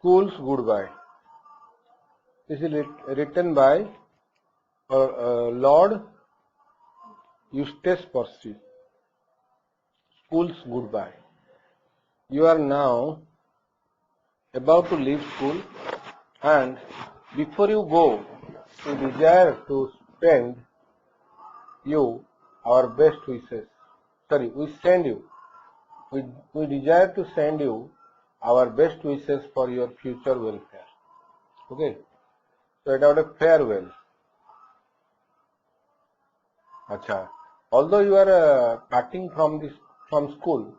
School's Goodbye. This is written by Lord Eustace Percy. School's Goodbye. You are now about to leave school, and before you go, we desire to send you our best wishes. Sorry, we send you. We desire to send you our best wishes for your future welfare. Okay. So it was a farewell. Acha. Although you are parting from school,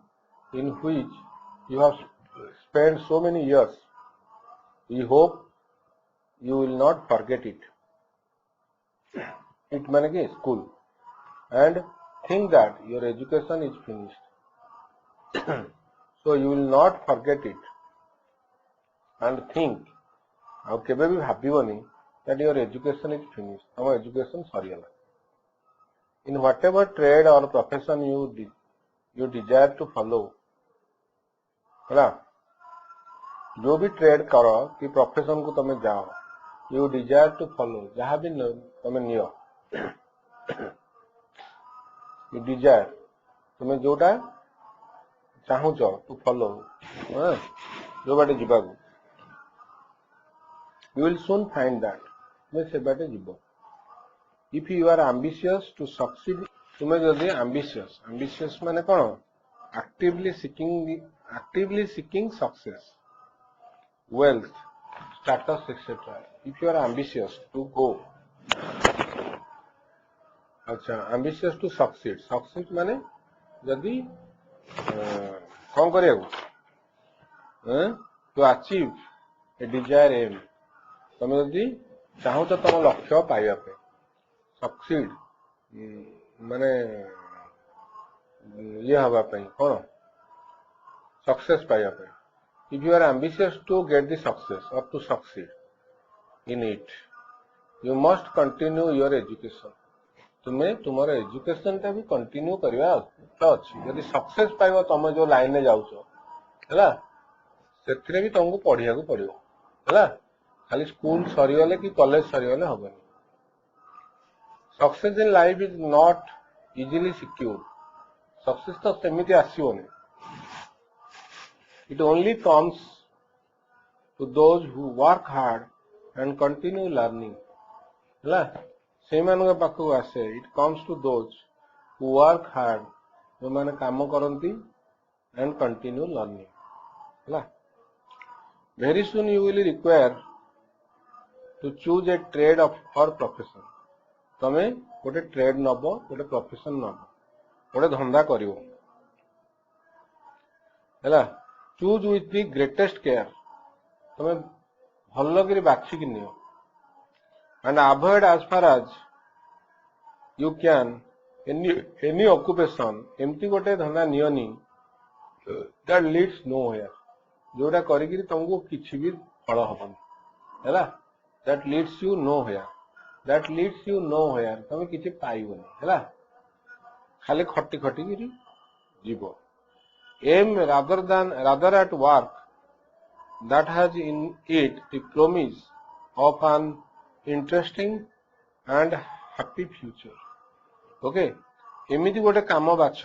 in which you have spent so many years, we hope you will not forget it. It means school, and think that your education is finished. So you will not forget it, and think. ଆଉ କେବେ ବି ଭାବିବନି that your education is finished. ଆମ education ସରିଗଲା. In whatever trade or profession you desire to follow, ହେଲା, जो भी trade करो कि profession को तमे जाओ, you desire to follow, जहाँ भी तमे नियो, you desire, तमे जोटा चाहूचो to follow, जो बाटे जीवा को, you will soon find that, मैं से बाटे जीवो. If you are ambitious to succeed, तुम्हें जल्दी ambitious माने कौन? Actively seeking success, wealth, status, etc. If you are ambitious to go, अच्छा, ambitious to succeed माने जल्दी कौन करेगा? To achieve a desired aim, तुम्हें जल्दी चाहो तो तुम लक्ष्य पाइबा पे. Succeed माने ये हवा पे कौन? Success पाइबा पे. If you are ambitious to get the success or to succeed in it, you must continue your education. तुम्हें तुम्हारा एजुकेशन टा भी कंटिन्यू करवा अच्छी. यदि सक्सेस पाइबा तुम जो लाइन में जाउछो, हैला, सेथिरे भी तुमको पढ़िया को पड़ियो, हैला. खाली स्कूल सरीगले कि college सरीगले हबनी. Success in life is not easily secured. Success तो सेमिति आसीबोनी. It only comes to those who work hard and continue learning. हैला, से मानक पाखु आसे. It comes to those who work hard, जो माने काम करंती and continue learning. हैला. Very soon you will require to choose a trade or profession. तमे गोटे ट्रेड नबो, गोटे प्रोफेशन नबो, गोटे धंदा करिवो, हैला. Choose with the greatest care, तमे भल्लो करी बाछि कि नियो, and avoid as far as you can any occupation. एमती गोटे धंदा नियोनी दैट लीड्स नोवेयर, जोटा करी कि तुमको किछि भी फल हबनी, हैला. That leads you nowhere, that leads you nowhere. तमे किछि पाइबोनी, हैला. खाली खट्टी कि जीवो. Aim rather at work that has in it the promise of an interesting and happy future. Okay, एमिति गोटे काम बाछ.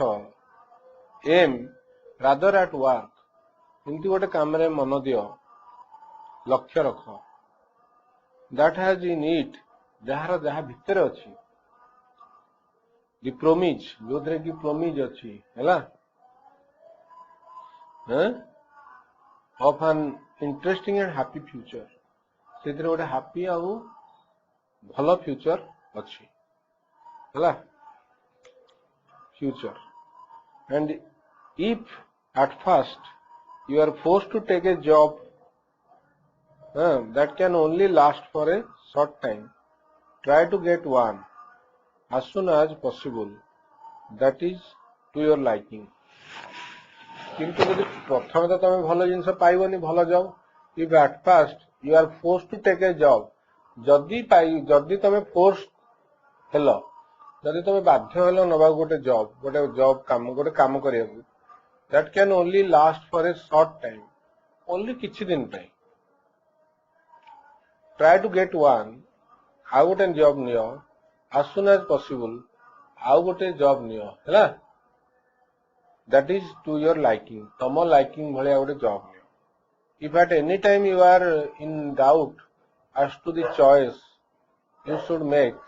Aim rather at work, एमिति गोटे काम रे मन दियो, लक्ष्य रख. That has in it, जहार जहा भितर अच्छी, the promise, जो थे कि promise अच्छी, हैला, of an interesting and happy future. से थे गोटे happy आउ भलो future अच्छी, हैला, future. And if at first you are forced to take a job that can only last for a short time, try to get one as soon as possible that is to your liking. किंतु यदि प्रथम तो तुम भल जिनस पाइबनी, भल job. If at first you are force to take a job, जदि तुम फोर्स हेलो, जदि तुम बाध्य हेलो नबा गोटे जॉब काम गोटे काम करिया, that can only last for a short time, only किछि दिन पे, try to get one ଆଉ ଗୋଟେ job ନିଅ as soon as possible ଆଉ ଗୋଟେ job ନିଅ ହେଲା that is to your liking ତମ liking ଭଳିଆ ଗୋଟେ job ନିଅ if at any time you are in doubt as to the choice you should make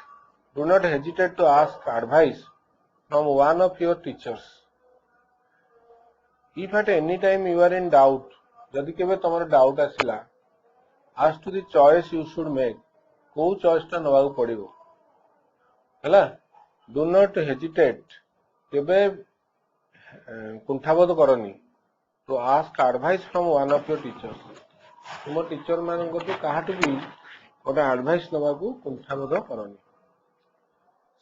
do not hesitate to ask advice from one of your teachers if at any time you are in doubt जदि केबे तमर doubt आसिला as to the choice you should make को choice टा नबाक पड़िबो हैला do not hesitate केबे कुंठाबोध करनी to ask advice from one of your teachers तुम टीचर मान को काहाटू भी गोटे एडवाइस नबाकू कुंठाबोध करनी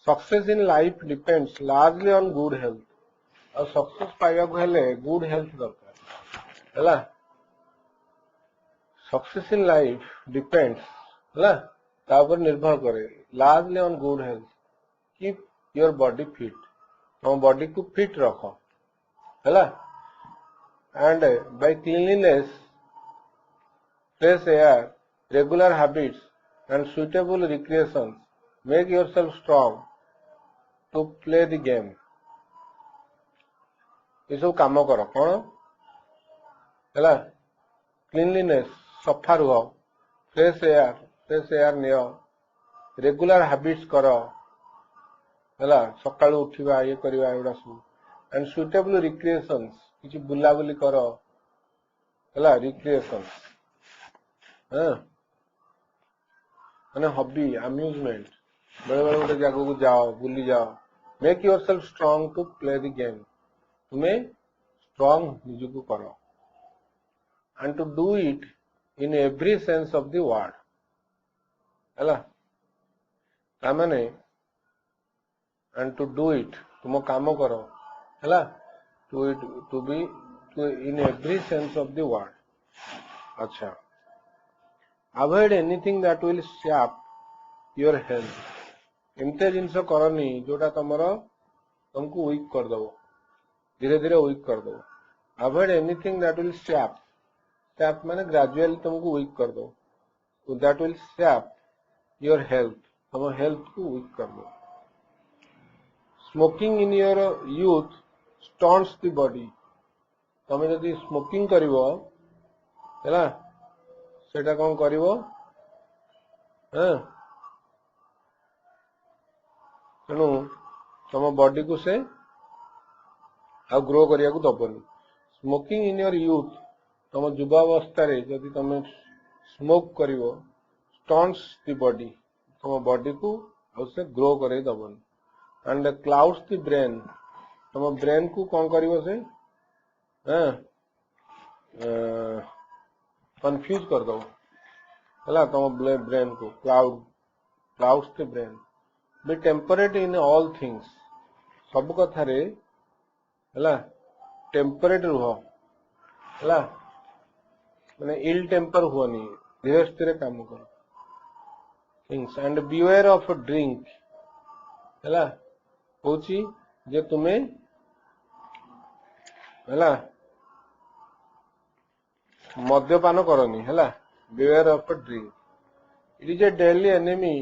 success in life depends largely on good health और सक्सेस पाइबा को हेले गुड हेल्थ दरकार हैला सक्सेस इन लाइफ डिपेंड्स हैला ता ऊपर निर्भर करे largely on good health keep your body fit तुम बॉडी को फिट रखो हैला and by cleanliness fresh air regular habits and suitable recreation make yourself strong to play the game ये सब काम करो कौन हैला क्लीनलीनेस सफा रुह फ्रेश एयर नियो रेगुलर हैबिट्स करो हैला सकाळु उठिबा ये करबा एडा सब एंड सुटेबल रिक्रिएशंस किछि बुला बुली करो हैला रिक्रिएशन हां माने हॉबी अम्यूजमेंट बड़े बड़े गोटे जगह को जाओ बुली जाओ make yourself strong to play the game तुम्हें स्ट्रांग निजको करो and to do it in every sense of the word हैला तामाने and to do it तुम काम करो हैला to be in every sense of the word अच्छा avoid anything that will sap your health एमते जिंस करनी जोटा तुमको वीक कर दबो धीरे धीरे वीक कर दबो avoid anything that will sap माने ग्रेजुअली तुमको वीक कर दो तो that will SAP your health तुम हेल्थ को वीक कर दो smoking in your youth stones the body तुम जदि स्मोकिंग करिवो हैला सेटा कोन करिवो हां तेणु तुम बॉडी को से आ ग्रो करिया को दबनी स्मोकिंग इन योर यूथ तुम युवावस्था जदि तुम स्मोक करिवो स्टॉन्स द बॉडी तुम बॉडी को से ग्रो करे दबन एंड क्लाउड्स द ब्रेन तुम ब्रेन को कौन करिवो से हां कंफ्यूज कर दो हैला तुम ब्रेन को clouds the brain be temperate in all things सब कथा रे हैला टेम्परेट रुह हैला माने इल टेम्पर हुआनी धीरे धीरे काम करो things and beware of drink हैला होची जे तुम्हें हैला मद्यपान करनी हैला beware of drink it is A daily enemy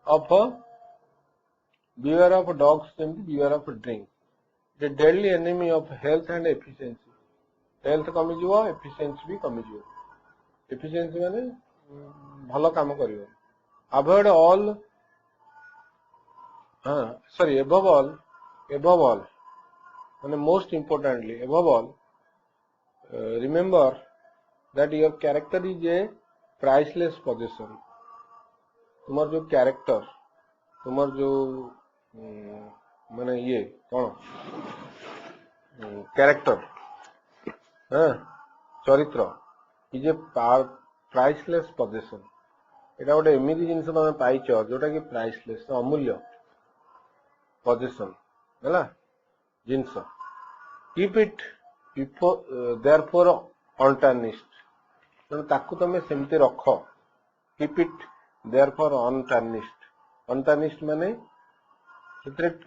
of beware of dogs beware of drink the daily enemy of health and efficiency health कमी जीवो एफिशिएंसी भी कमी जीवो एफिशिएंसी माने भलो काम करिवो अवॉइड ऑल हां सॉरी एबव ऑल माने most importantly above all remember that your character is a priceless position तुम्हार जो कैरेक्टर तुम्हार जो माने ये कौन कैरेक्टर हां चरित्र इज ए प्राइसलेस पोजीशन एटा गोटे एमिति जिनस तुम पाइछ जोटा कि प्राइसलेस अमूल्य पोजीशन हैला जिनस कीप इट देयरफॉर अनटार्निश्ड तेणु ताकू तुम सेमती रख कीप इट देयरफॉर अनटार्निश्ड माने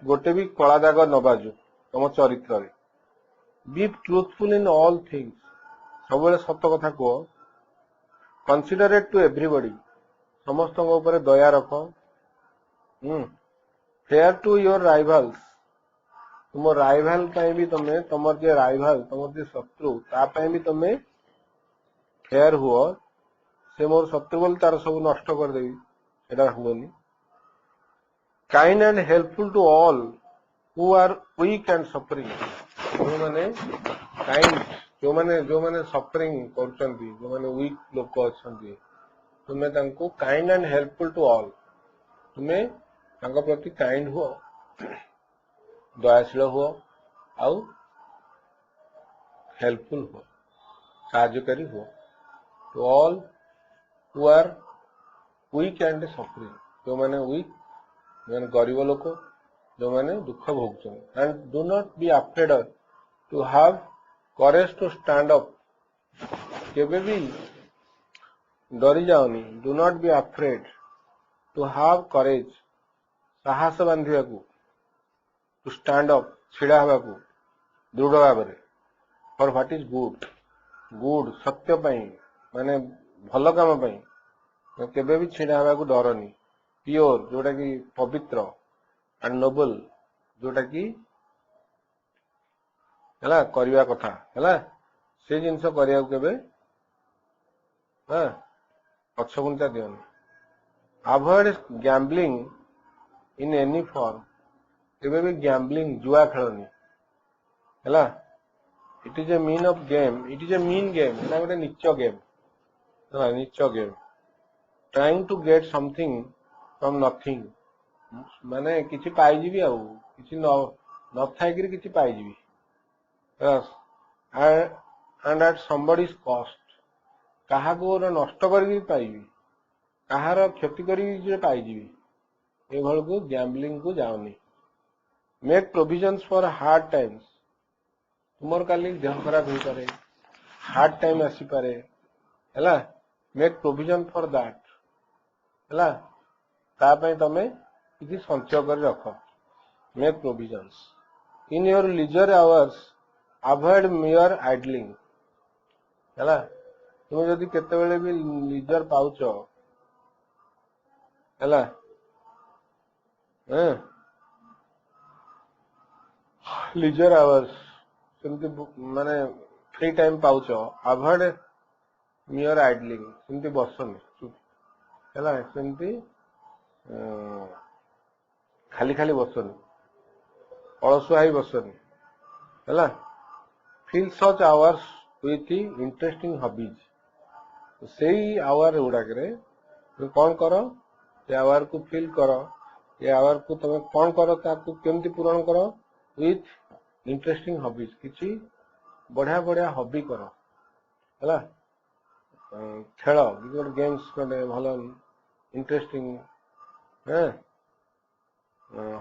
गोटे भी कला दाग न बाजू तुम चरित्र be truthful in all things सब सत कथा कह कनसिडरेट टू एवरीबॉडी समस्त ऊपर दया रख फेयर टू योर राइवल्स तुम राइवल भी तुम तुम जे राइवल तुम जे शत्रु तापाई भी तुम फेयर हुओ से मोर शत्रु बोल तार सब नष्ट करदेवी सेटा हुओनी kind and helpful to all who are weak and suffering जो माने काइंड जो माने सफरिंग करछंती जो माने वीक लोक अछंती तुमे तांको kind and helpful to all तुमे तांको प्रति काइंड हुओ दयाशील हुओ आउ हेल्पफुल हुओ साहाय्यकारी हुओ to all who are weak and suffering जो माने वीक जो गरीब लोक जो माने दुख भोगुछन and do not be afraid to have courage to stand up केबे भी डरी जाओनी do not be afraid to have courage साहस बांधिबाकू टू स्टैंड अप छिड़ा हबाकू दृढ़ भाव में for what is good good सत्य पाई माने भल काम पाई केबे भी छिड़ा हबाकू डरनी प्योर जोटा कि पवित्र एंड नोबल जोटा कि हला करबा कथा हला से जिंस करिया केबे हां पछगुंता दियोनी avoid gambling in any form केबे भी गैम्बलिंग जुआ खेलनी हला it is a mean of game it is a mean game एटा गोटे नीच गेम हला नीच game trying to get something from nothing माने किछि पाई जीवी आउ किछि न थाई कि किछि पाई जीवी यस एंड एट समबडीज कॉस्ट कहा को नष्ट करके पाइबी कहार क्षति करी पाई जीवी ए भल को गैम्बलिंग को जाओनी make provisions for hard times तुमर काली देह खराब हो पारे हार्ड टाइम आसी पारे हला मेक प्रोविजन फॉर दैट हला ता पई तमे किसी संचय कर रख make provisions in your leisure hours avoid mere idling हला तुम जदि केते बेले भी लीजर पाउच हला लीजर आवर्स सेमती माने फ्री टाइम पाउच अवॉइड मियर आइडलिंग सेमती बसनी हला सेमती खाली खाली बसनी अलसुआ ही बसनी है fill such hours with interesting hobbies से आवर गुड़ाक कौन कर ये आवर को फिल कर ये आवर को तुम कौन कर केमती पूरण कर विथ इंटरेस्टिंग हॉबीज किसी बढ़िया बढ़िया हॉबी कर है खेल गोटे गेम्स मैंने भल इंटरेस्टिंग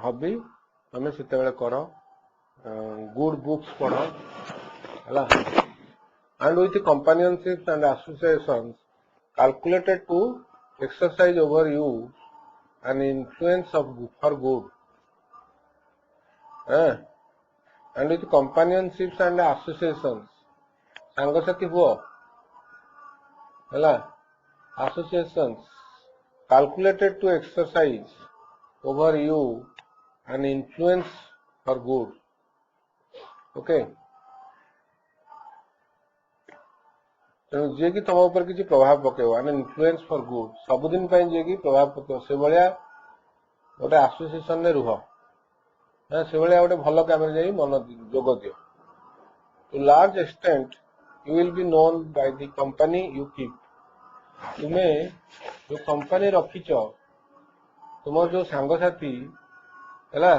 हॉबी तुम से कर गुड बुक्स पढ़ है and with companionships and associations calculated to exercise over you an influence of for good and with companionships and associations सांगसाथी हुआ है associations calculated to exercise over you an influence for good okay तेणु जे कि तुम ऊपर किसी प्रभाव पकेव and influence for good सबुदिन जे कि प्रभाव पकेव से भाया गोटे आसोसिएशन रुह से भाया गोटे भल काम मन जोग दियो to large extent you will be known by the company you keep तुम्हें जो कंपनी रखीच तुम जो सांगसाथी है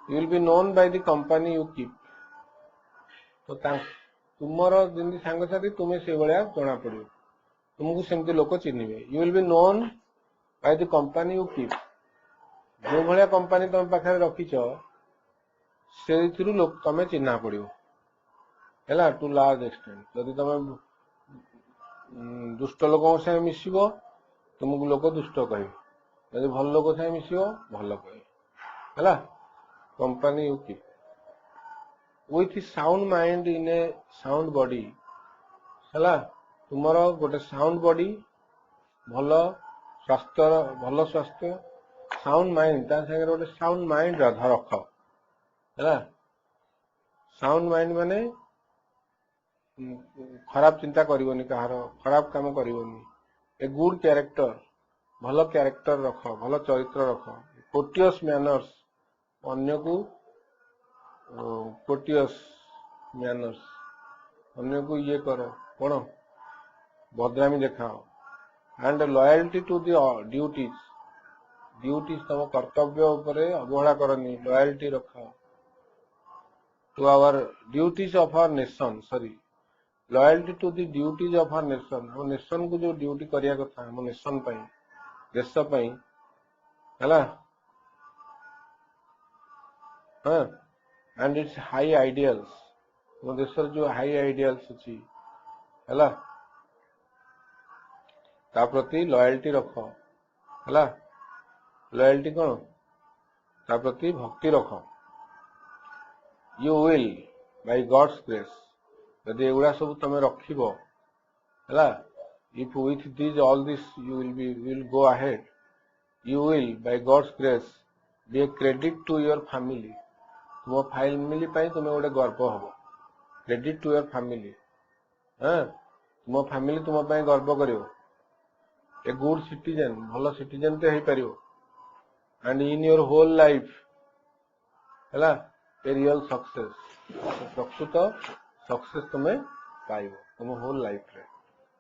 you will be known by the company you keep तो तुमर जमी सांगसाथी तुम्हें से भाया जना पड़ तुमको सेमती लोक चिन्हे you will be known by the company you keep जो भाया कंपनी तुम पाखे रखीच से तुम चिन्हा पड़ है टू लार्ज एक्सटेंट जदि तुम दुष्ट लोक से मिसब तुमको लोक दुष्ट कहे जब भल लोक से मिसब भल कहे है company you keep with sound mind in a sound body है तुमर गोटे साउंड बॉडी भल स्वास्थ्य साउंड माइंड ता संगे गोटे साउंड माइंड रख है साउंड माइंड माने खराब चिंता करनी कहार खराब काम करनी ए गुड कैरेक्टर भल कैरेक्टर रख भल चरित्र रख कोर्टियस मैनर्स अन्य को कोर्टियस मैनर्स अन्य को ये कर कौन भद्रामी देखाओ and loyalty to the duties तम कर्तव्य उपरे अवहेला करनी लॉयल्टी रख to our duties of our nation sorry loyalty to the duties of our nation हम नेशन को जो ड्यूटी करिया कथा हम नेशन पई देश पई हला हां एंड इट्स हाई आइडियल्स हम देश जो हाई आइडियल्स अछि हला ता प्रति लॉयल्टी रख हला लॉयल्टी कौन ता प्रति भक्ति रख you will by God's grace यदि एगुड़ा सब तुम रखिबो हला if with this all this you will go ahead you will by God's grace be a credit to your family तुम फैमिली पाई तुम गोटे गर्व हम क्रेडिट टू योर फैमिली हाँ तुम फैमिली तुम पाई गर्व करियो ए गुड सिटीजन भल सिटीजन ते पार and in your whole life है ए रियल सक्सेस प्रकृत सक्सेस तुम्हें पाइब तुम होल लाइफ रे।